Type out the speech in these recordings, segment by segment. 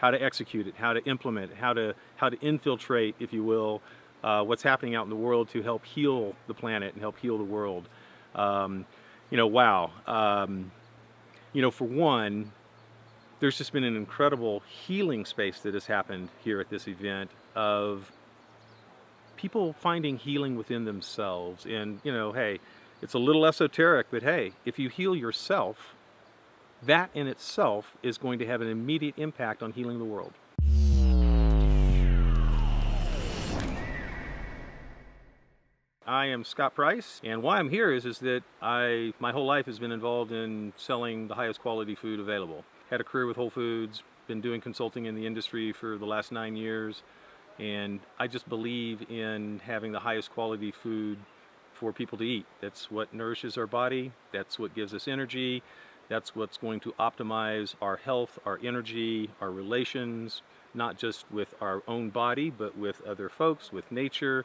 how to execute it, how to implement it, how to infiltrate, if you will, what's happening out in the world to help heal the planet and help heal the world. Wow. For one, there's just been an incredible healing space that has happened here at this event of people finding healing within themselves. And, hey, it's a little esoteric, but hey, if you heal yourself, that in itself is going to have an immediate impact on healing the world. I am Scott Price, and why I'm here is that my whole life has been involved in selling the highest quality food available. Had a career with Whole Foods, been doing consulting in the industry for the last 9 years, and I just believe in having the highest quality food for people to eat. That's what nourishes our body, that's what gives us energy, that's what's going to optimize our health, our energy, our relations, not just with our own body, but with other folks, with nature,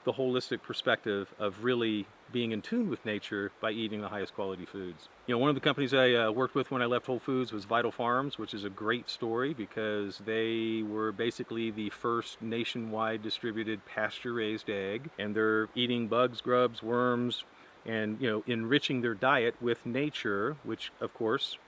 the holistic perspective of really being in tune with nature by eating the highest quality foods. One of the companies I worked with when I left Whole Foods was Vital Farms, which is a great story because they were basically the first nationwide distributed pasture-raised egg, and they're eating bugs, grubs, worms, and enriching their diet with nature, which of course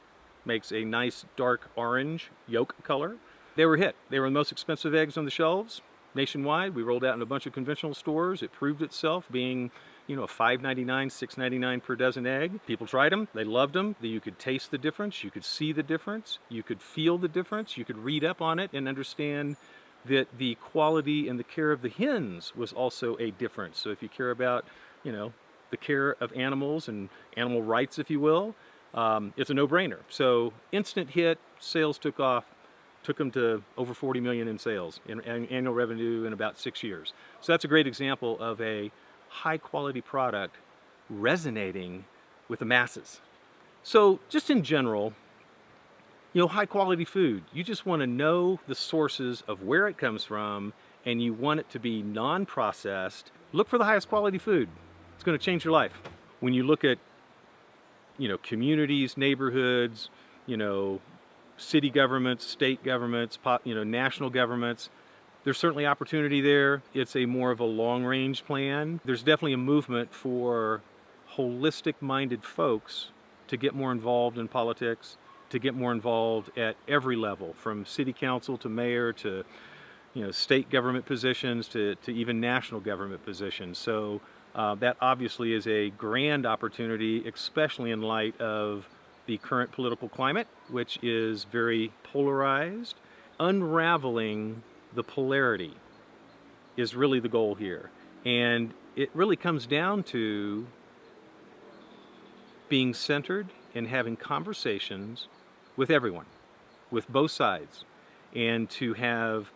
makes a nice dark orange yolk color. They were hit. They were the most expensive eggs on the shelves nationwide. We rolled out in a bunch of conventional stores. It proved itself being, $5.99, $6.99 per dozen egg. People tried them. They loved them. You could taste the difference. You could see the difference. You could feel the difference. You could read up on it and understand that the quality and the care of the hens was also a difference. So if you care about, the care of animals and animal rights, if you will, it's a no-brainer. So instant hit, sales took off. Took them to over 40 million in sales, in annual revenue in about 6 years. So that's a great example of a high quality product resonating with the masses. So just in general, high quality food, you just want to know the sources of where it comes from, and you want it to be non-processed. Look for the highest quality food. It's going to change your life. When you look at, communities, neighborhoods, city governments, state governments, national governments, there's certainly opportunity there. It's a more of a long-range plan. There's definitely a movement for holistic-minded folks to get more involved in politics, to get more involved at every level, from city council to mayor to state government positions to even national government positions. So that obviously is a grand opportunity, especially in light of the current political climate, which is very polarized. Unraveling the polarity is really the goal here. And it really comes down to being centered and having conversations with everyone, with both sides, and to have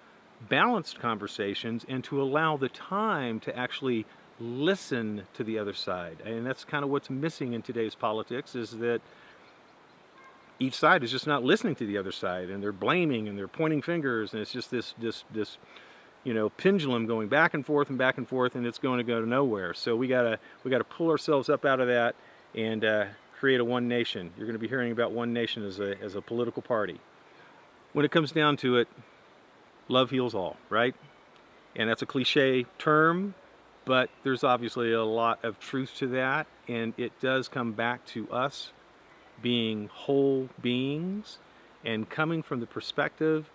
balanced conversations and to allow the time to actually listen to the other side. And that's kind of what's missing in today's politics, is that each side is just not listening to the other side, and they're blaming and they're pointing fingers, and it's just this pendulum going back and forth, and it's going to go to nowhere. So we gotta pull ourselves up out of that and create a one nation. You're going to be hearing about one nation as a political party. When it comes down to it, love heals all, right? And that's a cliche term, but there's obviously a lot of truth to that, and it does come back to us being whole beings and coming from the perspective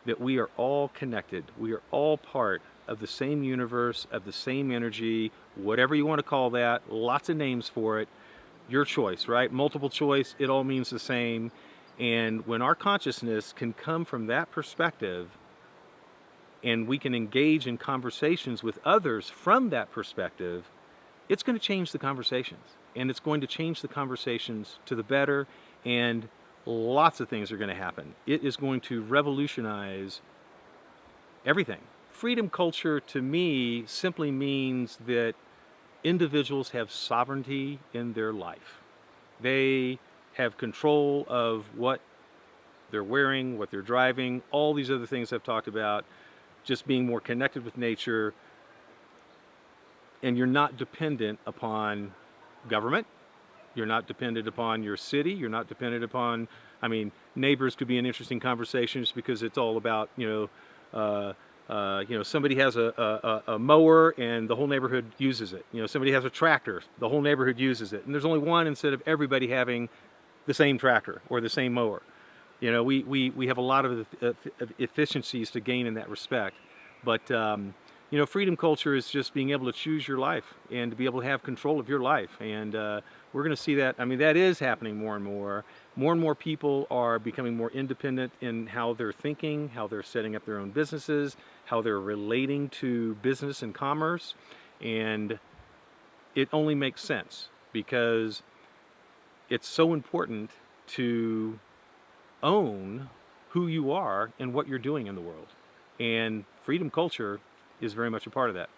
that we are all connected. We are all part of the same universe, of the same energy, whatever you want to call that, lots of names for it, your choice, right? Multiple choice, it all means the same. And when our consciousness can come from that perspective, and we can engage in conversations with others from that perspective, it's going to change the conversations. And it's going to change the conversations to the better, and lots of things are going to happen. It is going to revolutionize everything. Freedom culture, to me, simply means that individuals have sovereignty in their life. They have control of what they're wearing, what they're driving, all these other things I've talked about, just being more connected with nature, and you're not dependent upon government. You're not dependent upon your city. You're not dependent upon I mean, neighbors could be an interesting conversation just because it's all about, somebody has a mower and the whole neighborhood uses it. Somebody has a tractor, the whole neighborhood uses it. And there's only one instead of everybody having the same tractor or the same mower. We have a lot of efficiencies to gain in that respect. But, freedom culture is just being able to choose your life and to be able to have control of your life. And we're going to see that. I mean, that is happening more and more. More and more people are becoming more independent in how they're thinking, how they're setting up their own businesses, how they're relating to business and commerce. And it only makes sense because it's so important to own who you are and what you're doing in the world. And freedom culture is very much a part of that.